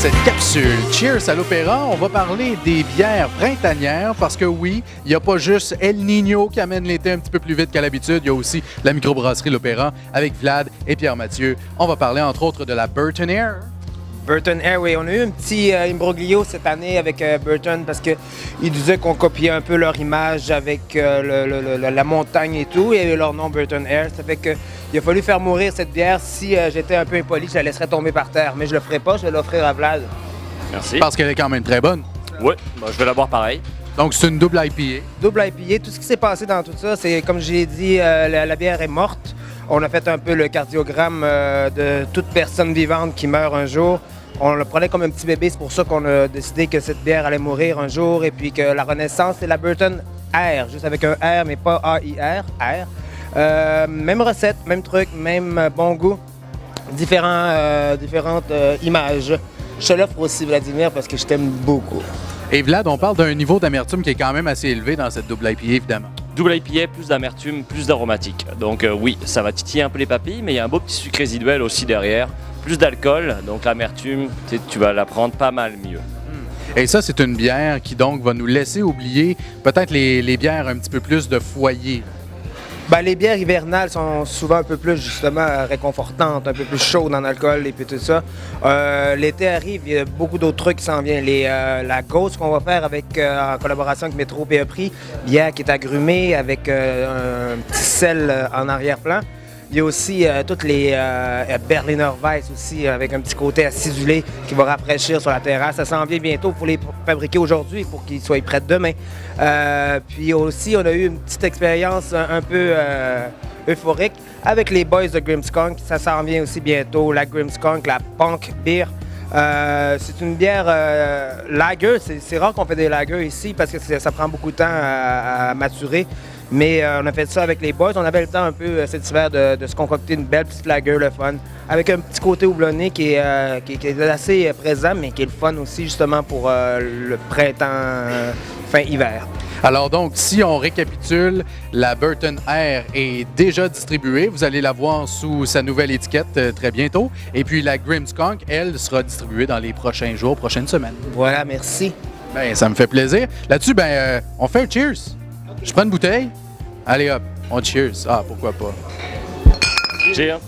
cette capsule Cheers à l'Opéra, on va parler des bières printanières parce que oui, il n'y a pas juste El Niño qui amène l'été un petit peu plus vite qu'à l'habitude, il y a aussi la microbrasserie L'Opéra avec Vlad et Pierre-Mathieu. On va parler entre autres de la Burton Air. Burton Air, oui. On a eu un petit imbroglio cette année avec Burton parce qu'ils disaient qu'on copiait un peu leur image avec la montagne et tout. Il y a eu leur nom Burton Air. Ça fait qu'il a fallu faire mourir cette bière. Si j'étais un peu impoli, je la laisserais tomber par terre. Mais je le ferai pas, je vais l'offrir à Vlad. Merci. Parce qu'elle est quand même très bonne. Oui, je vais la boire pareil. Donc c'est une double IPA. Double IPA. Tout ce qui s'est passé dans tout ça, c'est comme j'ai dit, la bière est morte. On a fait un peu le cardiogramme de toute personne vivante qui meurt un jour. On le prenait comme un petit bébé, c'est pour ça qu'on a décidé que cette bière allait mourir un jour et puis que la renaissance, c'est la Burton R, juste avec un R, mais pas A-I-R, R. Même recette, même truc, même bon goût, différentes images. Je te l'offre aussi, Vladimir, parce que je t'aime beaucoup. Et Vlad, on parle d'un niveau d'amertume qui est quand même assez élevé dans cette double IPA, évidemment. Double IPA, plus d'amertume, plus d'aromatique. Donc oui, ça va titiller un peu les papilles, mais il y a un beau petit sucre résiduel aussi derrière. Plus d'alcool, donc l'amertume, tu vas la prendre pas mal mieux. Et ça, c'est une bière qui donc va nous laisser oublier peut-être les bières un petit peu plus de foyer. Ben, les bières hivernales sont souvent un peu plus, justement, réconfortantes, un peu plus chaudes en alcool et puis tout ça. L'été arrive, il y a beaucoup d'autres trucs qui s'en viennent. La Ghost qu'on va faire en collaboration avec Métro PE Prix, bière qui est agrumée avec un petit sel en arrière-plan. Il y a aussi toutes les Berliner Weiss aussi, avec un petit côté acidulé qui va rafraîchir sur la terrasse. Ça s'en vient bientôt pour les fabriquer aujourd'hui pour qu'ils soient prêts demain. Puis aussi, on a eu une petite expérience un peu euphorique avec les boys de Grimmskunk. Ça s'en vient aussi bientôt, la Grimmskunk, la Punk Beer. C'est une bière lager. C'est rare qu'on fait des lagers ici parce que ça prend beaucoup de temps à maturer. Mais on a fait ça avec les boys. On avait le temps un peu cet hiver de se concocter une belle petite lager, le fun, avec un petit côté houblonné qui est assez présent, mais qui est le fun aussi justement pour le printemps, fin hiver. Alors donc, si on récapitule, la Burton Air est déjà distribuée. Vous allez la voir sous sa nouvelle étiquette très bientôt. Et puis la Grimmskunk, elle, sera distribuée dans les prochains jours, prochaines semaines. Voilà, merci. Bien, ça me fait plaisir. Là-dessus, on fait un cheers. Je prends une bouteille. Allez hop, on cheers. Ah, pourquoi pas. Cheers.